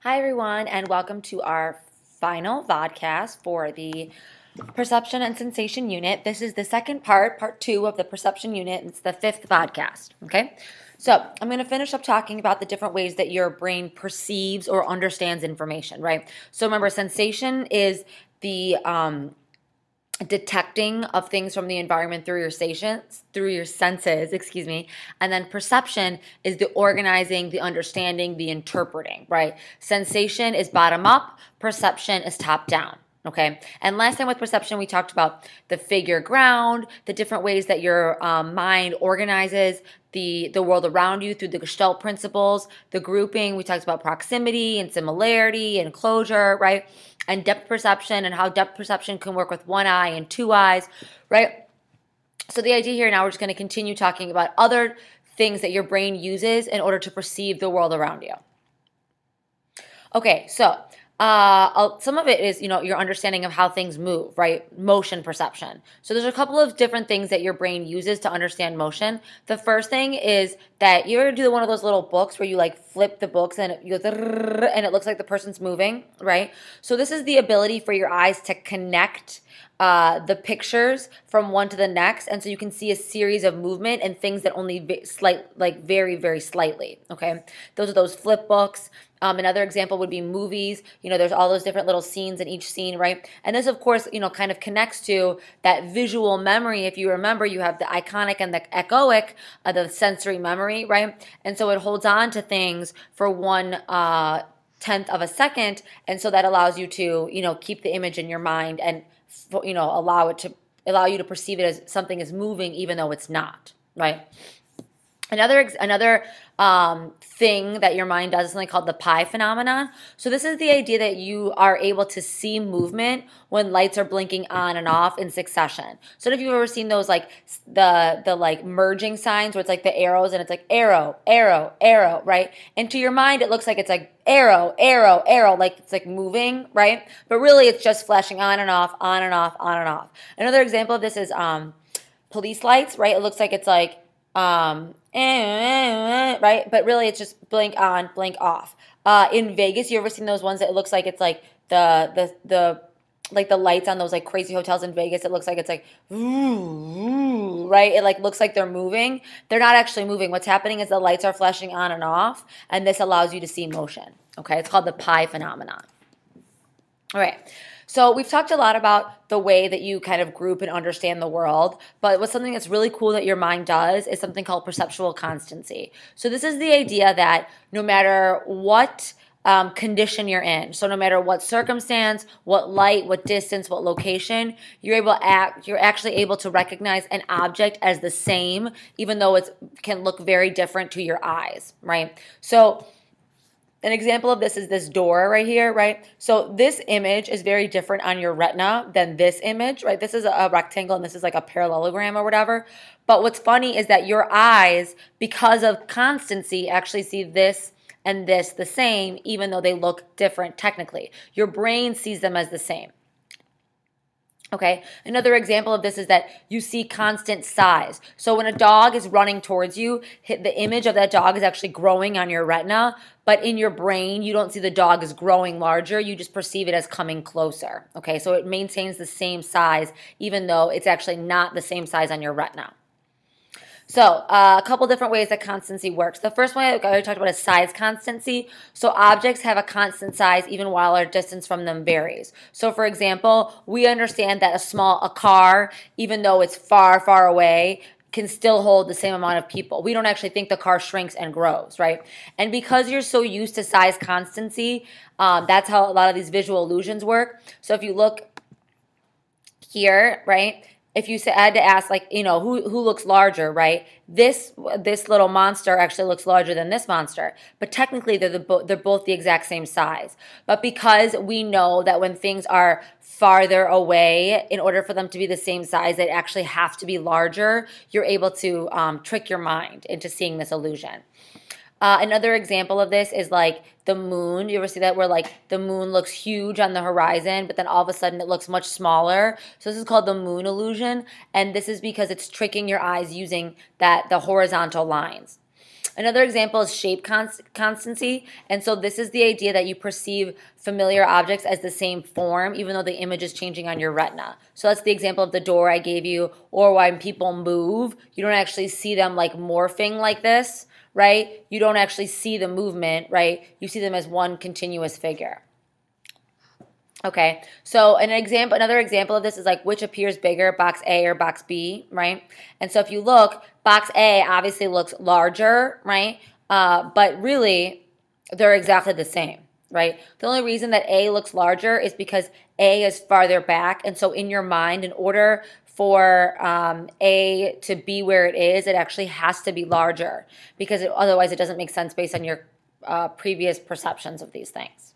Hi, everyone, and welcome to our final vodcast for the Perception and Sensation unit. This is the second part 2 of the Perception unit. It's the fifth vodcast, okay? So I'm going to finish up talking about the different ways that your brain perceives or understands information, right? So remember, sensation is the detecting of things from the environment through your senses, excuse me. And then perception is the organizing, the understanding, the interpreting, right? Sensation is bottom up, perception is top down. Okay. And last time with perception, we talked about the figure ground, the different ways that your mind organizes the world around you through the Gestalt principles, the grouping. We talked about proximity and similarity and closure, right? And depth perception and how depth perception can work with one eye and two eyes, right? So the idea here now, we're just going to continue talking about other things that your brain uses in order to perceive the world around you. Okay, so some of it is, your understanding of how things move, right? Motion perception. So there's a couple of different things that your brain uses to understand motion. The first thing is that you ever do one of those little books where you like flip the books and you go and it looks like the person's moving, right? So this is the ability for your eyes to connect the pictures from one to the next, and so you can see a series of movement and things that only very, very slightly. Okay, those are those flip books. Another example would be movies. There's all those different little scenes in each scene, right? And this, of course, kind of connects to that visual memory. If you remember, you have the iconic and the echoic, the sensory memory, right? And so it holds on to things for 1/10 of a second, and so that allows you to, keep the image in your mind and allow you to perceive it as something is moving even though it's not, right? Another thing that your mind does is something called the pi phenomenon. So this is the idea that you are able to see movement when lights are blinking on and off in succession. So if you've ever seen those like the like merging signs where it's like the arrows and it's like arrow, arrow, arrow, right? And to your mind it looks like it's like arrow, arrow, arrow, like it's like moving, right? But really it's just flashing on and off, on and off, on and off. Another example of this is police lights, right? It looks like it's like right? But really it's just blink on, blink off. In Vegas, you ever seen those ones that it looks like it's like the like the lights on those like crazy hotels in Vegas? It looks like it's like right? It like looks like they're moving. They're not actually moving. What's happening is the lights are flashing on and off, and this allows you to see motion. Okay, it's called the pi phenomenon. All right. So we've talked a lot about the way that you kind of group and understand the world, but what's something that's really cool that your mind does is something called perceptual constancy. So this is the idea that no matter what condition you're in, so no matter what circumstance, what light, what distance, what location, you're actually able to recognize an object as the same, even though it can look very different to your eyes, right? So an example of this is this door right here, right? So this image is very different on your retina than this image, right? This is a rectangle and this is like a parallelogram or whatever. But what's funny is that your eyes, because of constancy, actually see this and this the same, even though they look different technically. Your brain sees them as the same. Okay, another example of this is that you see constant size. So when a dog is running towards you, the image of that dog is actually growing on your retina, but in your brain, you don't see the dog as growing larger. You just perceive it as coming closer. Okay, so it maintains the same size, even though it's actually not the same size on your retina. So a couple different ways that constancy works. The first one I already talked about is size constancy. So objects have a constant size even while our distance from them varies. So for example, we understand that a car, even though it's far, far away, can still hold the same amount of people. We don't actually think the car shrinks and grows, right? And because you're so used to size constancy, that's how a lot of these visual illusions work. So if you look here, right? If you had to ask, like, who looks larger, right? This little monster actually looks larger than this monster, but technically they're both the exact same size. But because we know that when things are farther away, in order for them to be the same size, they actually have to be larger, you're able to trick your mind into seeing this illusion. Another example of this is like the moon. You ever see that where like the moon looks huge on the horizon, but then all of a sudden it looks much smaller? So this is called the moon illusion, and this is because it's tricking your eyes using the horizontal lines. Another example is shape constancy. And so this is the idea that you perceive familiar objects as the same form, even though the image is changing on your retina. So that's the example of the door I gave you, or when people move, you don't actually see them like morphing like this, right? You don't actually see the movement, right? You see them as one continuous figure. Okay, so another example of this is like which appears bigger, box A or box B, right? And so if you look, box A obviously looks larger, right? But really, they're exactly the same, right? The only reason that A looks larger is because A is farther back. And so in your mind, in order for A to be where it is, it actually has to be larger because otherwise it doesn't make sense based on your previous perceptions of these things.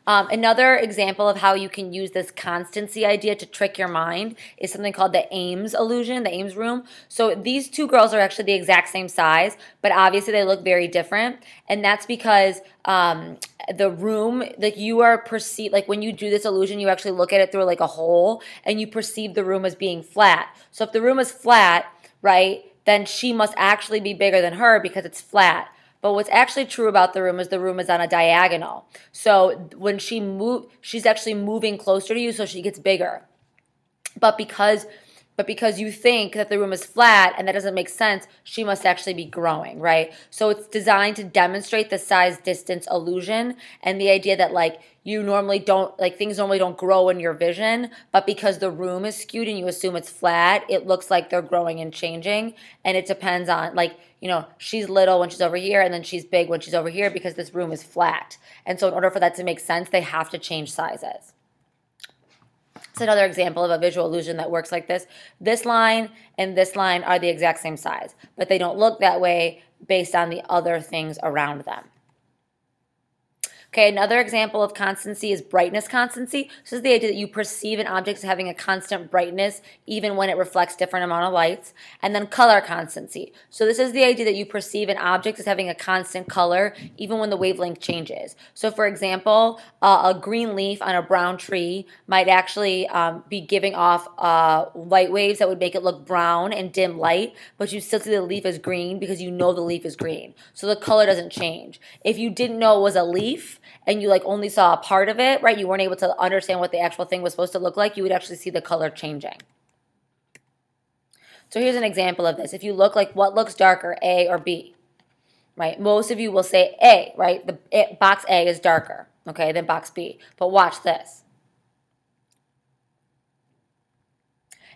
Another example of how you can use this constancy idea to trick your mind is something called the Ames illusion, the Ames Room. So these two girls are actually the exact same size, but obviously they look very different. And that's because the room, like you are perceived, like when you do this illusion, you actually look at it through like a hole and you perceive the room as being flat. So if the room is flat, right, then she must actually be bigger than her because it's flat. But what's actually true about the room is on a diagonal. So when she's actually moving closer to you, so she gets bigger. But because you think that the room is flat and that doesn't make sense, she must actually be growing, right? So it's designed to demonstrate the size distance illusion and the idea that like things normally don't grow in your vision, but because the room is skewed and you assume it's flat, it looks like they're growing and changing. And it depends on she's little when she's over here and then she's big when she's over here because this room is flat. And so in order for that to make sense, they have to change sizes. It's another example of a visual illusion that works like this. This line and this line are the exact same size, but they don't look that way based on the other things around them. Okay, another example of constancy is brightness constancy. This is the idea that you perceive an object as having a constant brightness even when it reflects different amount of lights. And then color constancy. So this is the idea that you perceive an object as having a constant color even when the wavelength changes. So for example, a green leaf on a brown tree might actually be giving off light waves that would make it look brown and dim light, but you still see the leaf as green because you know the leaf is green. So the color doesn't change. If you didn't know it was a leaf, and you like only saw a part of it, right? You weren't able to understand what the actual thing was supposed to look like, you would actually see the color changing. So here's an example of this. If you look like what looks darker, A or B, right? Most of you will say A, right? Box A is darker, okay, than box B. But watch this.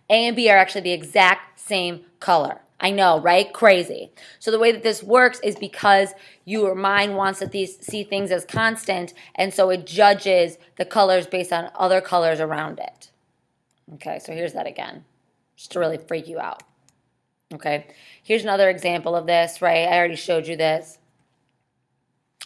A and B are actually the exact same color. I know, right? Crazy. So the way that this works is because your mind wants to see things as constant, and so it judges the colors based on other colors around it. Okay, so here's that again, just to really freak you out. Okay, here's another example of this, right? I already showed you this.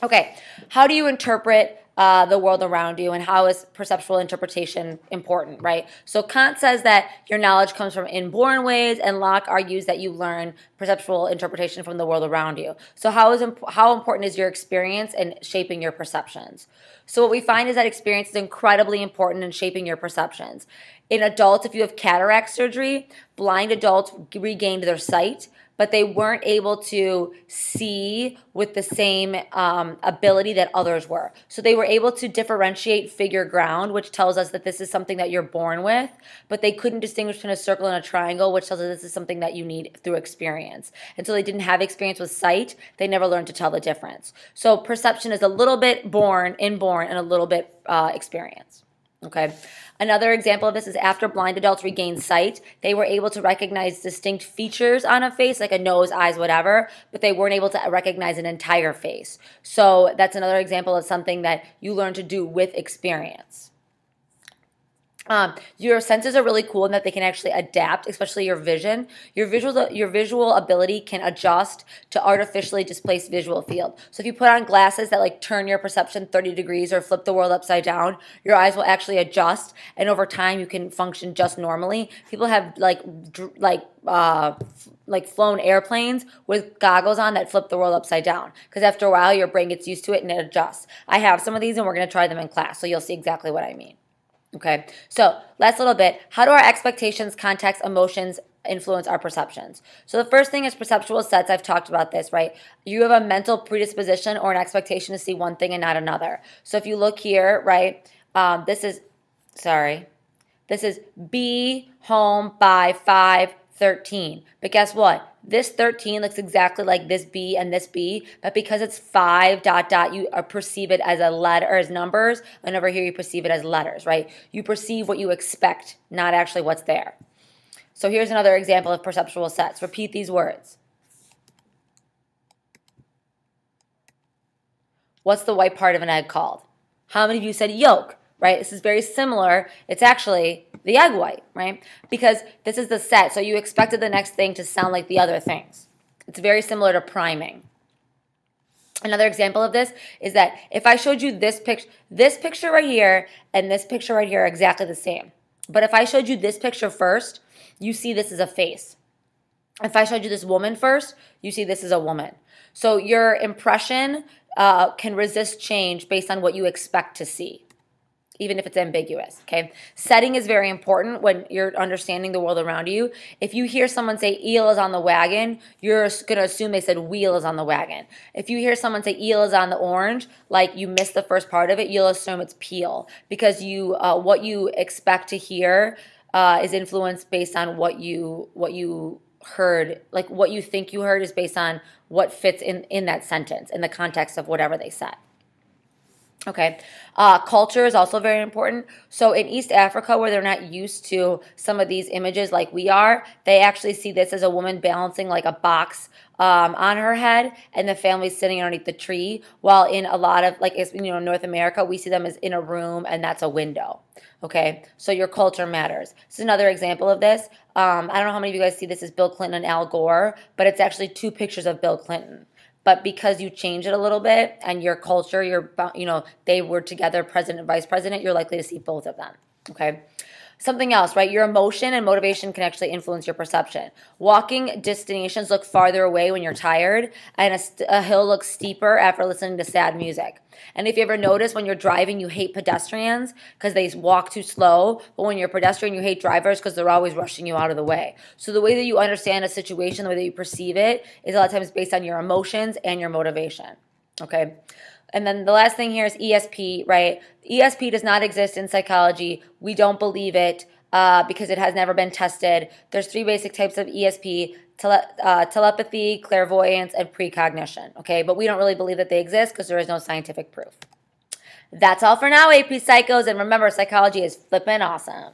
Okay, how do you interpret the world around you, and how is perceptual interpretation important, right? So Kant says that your knowledge comes from inborn ways, and Locke argues that you learn perceptual interpretation from the world around you. So how important is your experience in shaping your perceptions? So what we find is that experience is incredibly important in shaping your perceptions. In adults, if you have cataract surgery, blind adults regained their sight, but they weren't able to see with the same ability that others were. So they were able to differentiate figure ground, which tells us that this is something that you're born with, but they couldn't distinguish between a circle and a triangle, which tells us this is something that you need through experience. And so they didn't have experience with sight, they never learned to tell the difference. So perception is a little bit inborn, and a little bit experience. Okay. Another example of this is after blind adults regained sight, they were able to recognize distinct features on a face, like a nose, eyes, whatever, but they weren't able to recognize an entire face. So that's another example of something that you learn to do with experience. Your senses are really cool in that they can actually adapt, especially your vision. Your visual ability can adjust to artificially displaced visual field. So if you put on glasses that like turn your perception 30 degrees or flip the world upside down, your eyes will actually adjust, and over time you can function just normally. People have flown airplanes with goggles on that flip the world upside down, because after a while your brain gets used to it and it adjusts. I have some of these and we're going to try them in class, so you'll see exactly what I mean. Okay, so last little bit. How do our expectations, context, emotions influence our perceptions. So the first thing is perceptual sets. I've talked about this, right? You have a mental predisposition or an expectation to see one thing and not another. So if you look here, right, this is be home by 5:13. But guess what? This 13 looks exactly like this B and this B, but because it's 5 ... you perceive it as a letter or as numbers, and over here you perceive it as letters, right? You perceive what you expect, not actually what's there. So here's another example of perceptual sets. Repeat these words. What's the white part of an egg called? How many of you said yolk, right? This is very similar. It's actually the egg white, right? Because this is the set, so you expected the next thing to sound like the other things. It's very similar to priming. Another example of this is that if I showed you this picture right here and this picture right here are exactly the same. But if I showed you this picture first, you see this is a face. If I showed you this woman first, you see this is a woman. So your impression can resist change based on what you expect to see, even if it's ambiguous, okay? Setting is very important when you're understanding the world around you. If you hear someone say eel is on the wagon, you're going to assume they said wheel is on the wagon. If you hear someone say eel is on the orange, like you missed the first part of it, you'll assume it's peel, because what you expect to hear is influenced based on what you heard, like what you think you heard is based on what fits in that sentence, in the context of whatever they said. Okay, culture is also very important. So in East Africa, where they're not used to some of these images like we are, they actually see this as a woman balancing like a box on her head, and the family's sitting underneath the tree. While in a lot of, like, North America, we see them as in a room, and that's a window. Okay, so your culture matters. This is another example of this. I don't know how many of you guys see this as Bill Clinton and Al Gore, but it's actually two pictures of Bill Clinton. But because you change it a little bit and your culture, they were together, president and vice president, you're likely to see both of them, okay? Something else, right? Your emotion and motivation can actually influence your perception. Walking destinations look farther away when you're tired, and a hill looks steeper after listening to sad music. And if you ever notice when you're driving, you hate pedestrians because they walk too slow, but when you're a pedestrian, you hate drivers because they're always rushing you out of the way. So the way that you understand a situation, the way that you perceive it, is a lot of times based on your emotions and your motivation, okay? And then the last thing here is ESP, right? ESP does not exist in psychology. We don't believe it because it has never been tested. There's 3 basic types of ESP: telepathy, clairvoyance, and precognition, okay? But we don't really believe that they exist because there is no scientific proof. That's all for now, AP Psychos. And remember, psychology is flippin' awesome.